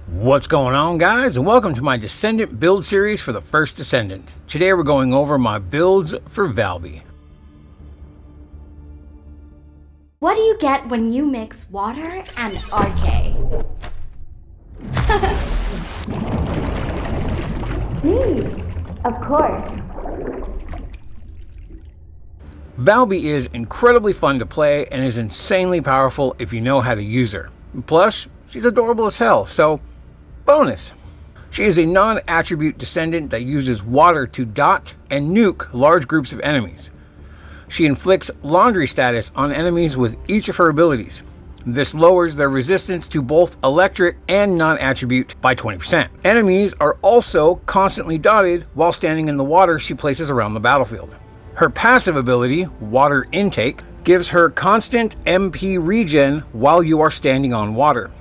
What's going on, guys, and welcome to my Descendant build series for the First Descendant. Today we're going over my builds for Valby. What do you get when you mix water and RK? Me, of course. Valby is incredibly fun to play and is insanely powerful if you know how to use her. Plus, she's adorable as hell, so bonus. She is a non-attribute descendant that uses water to dot and nuke large groups of enemies. She inflicts laundry status on enemies with each of her abilities. This lowers their resistance to both electric and non-attribute by 20%. Enemies are also constantly dotted while standing in the water she places around the battlefield. Her passive ability, Water Intake, gives her constant MP regen while you are standing on water,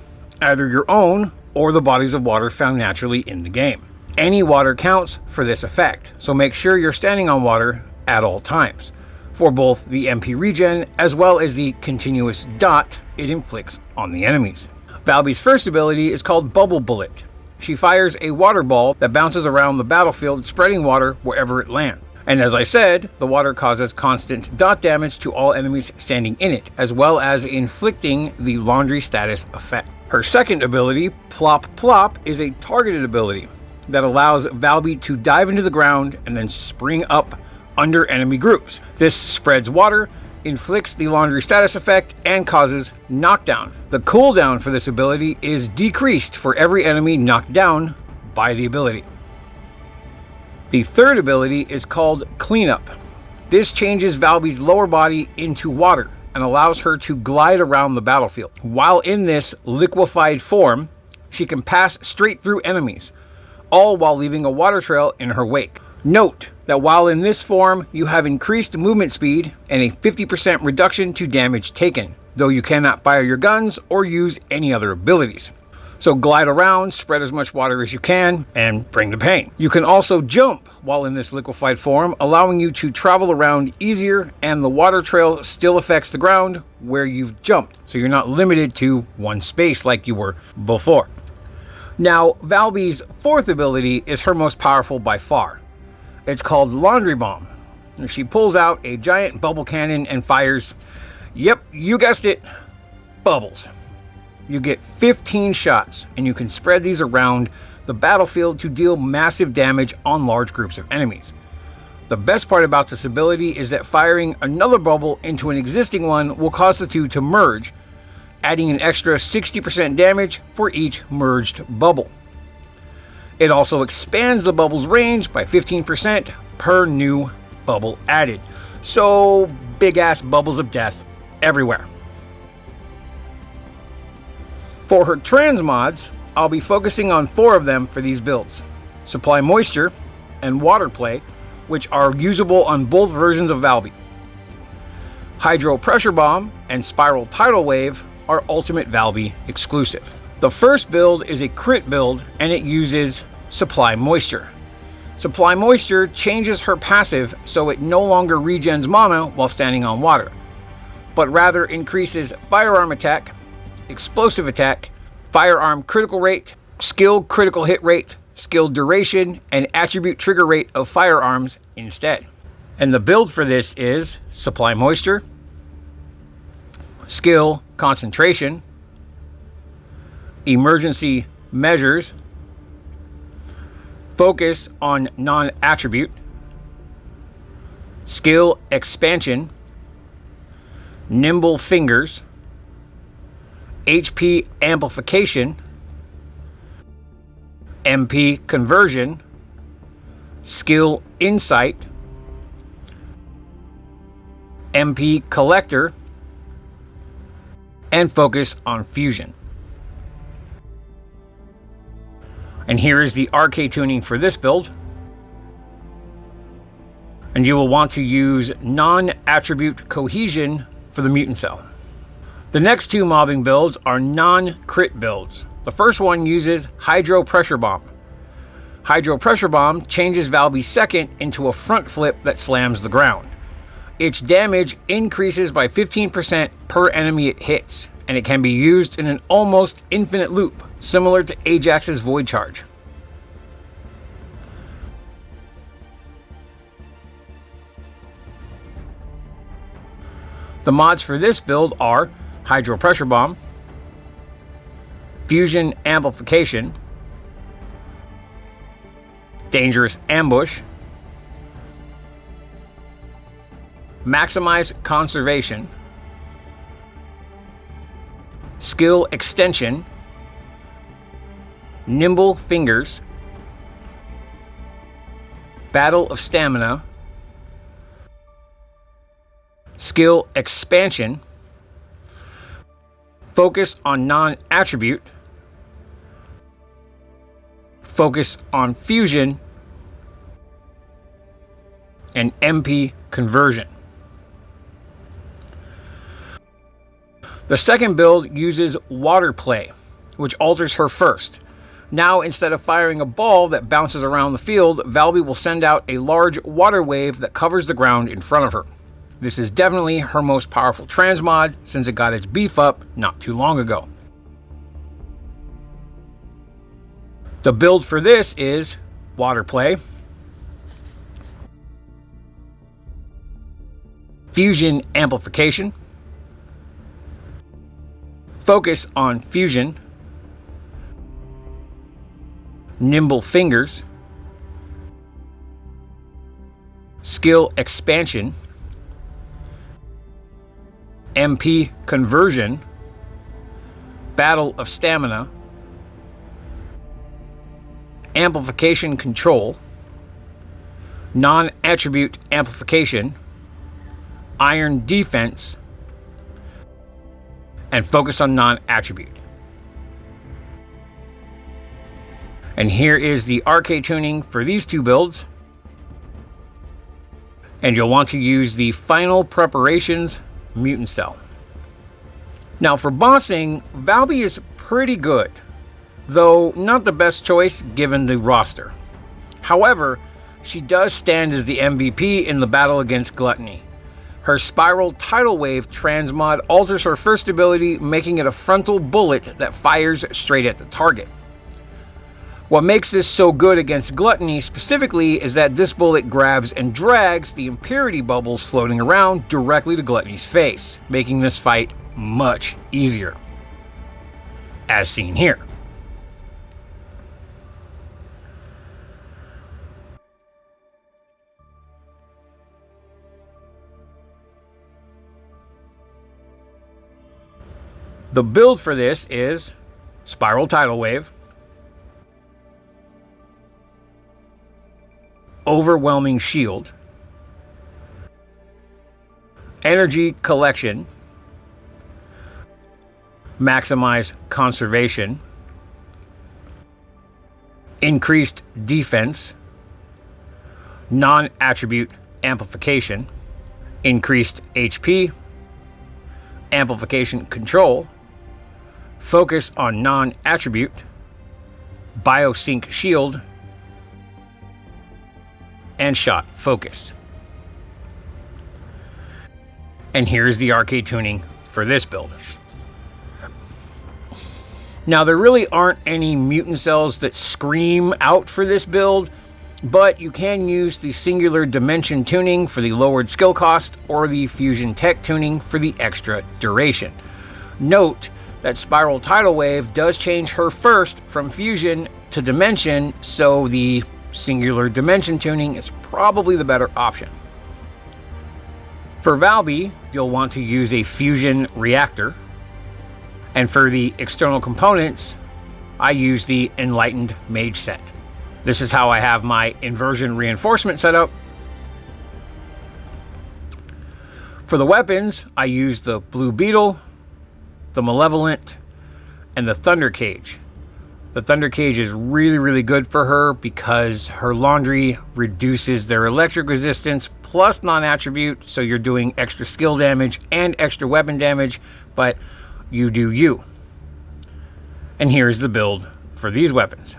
either your own or the bodies of water found naturally in the game. Any water counts for this effect, so make sure you're standing on water at all times, for both the MP regen as well as the continuous dot it inflicts on the enemies. Valby's first ability is called Bubble Bullet. She fires a water ball that bounces around the battlefield, spreading water wherever it lands. And as I said, the water causes constant dot damage to all enemies standing in it, as well as inflicting the laundry status effect. Her second ability, Plop Plop, is a targeted ability that allows Valby to dive into the ground and then spring up under enemy groups. This spreads water, inflicts the laundry status effect, and causes knockdown. The cooldown for this ability is decreased for every enemy knocked down by the ability. The third ability is called Cleanup. This changes Valby's lower body into water and allows her to glide around the battlefield. While in this liquefied form, she can pass straight through enemies, all while leaving a water trail in her wake. Note that while in this form, you have increased movement speed and a 50% reduction to damage taken, though you cannot fire your guns or use any other abilities. So glide around, spread as much water as you can, and bring the pain. You can also jump while in this liquefied form, allowing you to travel around easier, and the water trail still affects the ground where you've jumped, so you're not limited to one space like you were before. Now, Valby's fourth ability is her most powerful by far. It's called Laundry Bomb. She pulls out a giant bubble cannon and fires, yep, you guessed it, bubbles. You get 15 shots, and you can spread these around the battlefield to deal massive damage on large groups of enemies. The best part about this ability is that firing another bubble into an existing one will cause the two to merge, adding an extra 60% damage for each merged bubble. It also expands the bubble's range by 15% per new bubble added. So big ass bubbles of death everywhere. For her transmods, I'll be focusing on 4 of them for these builds: Supply Moisture and Water Play, which are usable on both versions of Valby. Hydro Pressure Bomb and Spiral Tidal Wave are Ultimate Valby exclusive. The first build is a crit build, and it uses Supply Moisture. Supply Moisture changes her passive so it no longer regens mana while standing on water, but rather increases firearm attack, explosive attack, firearm critical rate, skill critical hit rate, skill duration, and attribute trigger rate of firearms instead. And the build for this is Supply Moisture, Skill Concentration, Emergency Measures, Focus on Non-Attribute, Skill Expansion, Nimble Fingers, HP Amplification, MP Conversion, Skill Insight, MP Collector, and Focus on Fusion. And here is the RK tuning for this build. And you will want to use non-attribute cohesion for the mutant cell. The next 2 mobbing builds are non-crit builds. The first one uses Hydro Pressure Bomb. Hydro Pressure Bomb changes Valby's second into a front flip that slams the ground. Its damage increases by 15% per enemy it hits, and it can be used in an almost infinite loop, similar to Ajax's Void Charge. The mods for this build are Hydro Pressure Bomb, Fusion Amplification, Dangerous Ambush, Maximize Conservation, Skill Extension, Nimble Fingers, Battle of Stamina, Skill Expansion, Focus on Non-Attribute, Focus on Fusion, and MP Conversion. The second build uses Water Play, which alters her first. Now, instead of firing a ball that bounces around the field, Valby will send out a large water wave that covers the ground in front of her. This is definitely her most powerful transmod since it got its beef up not too long ago. The build for this is Water Play, Fusion Amplification, Focus on Fusion, Nimble Fingers, Skill Expansion, MP Conversion, Battle of Stamina, Amplification Control, Non-Attribute Amplification, Iron Defense, and Focus on Non-Attribute. And here is the RK tuning for these two builds. And you'll want to use the Final Preparations Mutant Cell. Now for bossing, Valby is pretty good, though not the best choice given the roster. However, she does stand as the MVP in the battle against Gluttony. Her Spiral Tidal Wave transmod alters her first ability, making it a frontal bullet that fires straight at the target. What makes this so good against Gluttony specifically is that this bullet grabs and drags the impurity bubbles floating around directly to Gluttony's face, making this fight much easier, as seen here. The build for this is Spiral Tidal Wave, Overwhelming Shield, Energy Collection, Maximize Conservation, Increased Defense, Non-Attribute Amplification, Increased HP, Amplification Control, Focus on Non-Attribute, Biosync Shield, and Shot Focus. And here's the RK tuning for this build. Now there really aren't any mutant cells that scream out for this build, but you can use the Singular Dimension tuning for the lowered skill cost or the Fusion Tech tuning for the extra duration. Note that Spiral Tidal Wave does change her first from Fusion to Dimension, so the Singular Dimension tuning is probably the better option. For Valby, you'll want to use a Fusion Reactor, and for the external components, I use the Enlightened Mage set. This is how I have my Inversion Reinforcement set up. For the weapons, I use the Blue Beetle, the Malevolent, and the Thunder Cage. The Thunder Cage is really good for her because her laundry reduces their electric resistance plus non-attribute, so you're doing extra skill damage and extra weapon damage, but you do you. And here's the build for these weapons.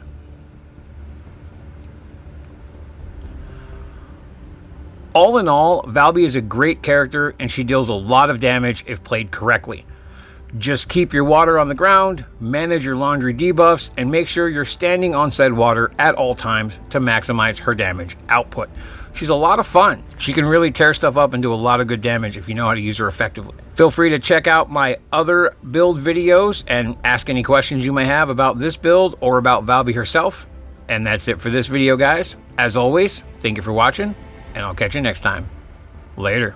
All in all, Valby is a great character and she deals a lot of damage if played correctly. Just keep your water on the ground, manage your laundry debuffs, and make sure you're standing on said water at all times to maximize her damage output. She's a lot of fun. She can really tear stuff up and do a lot of good damage if you know how to use her effectively. Feel free to check out my other build videos and ask any questions you may have about this build or about Valby herself. And that's it for this video, guys. As always, thank you for watching, and I'll catch you next time. Later.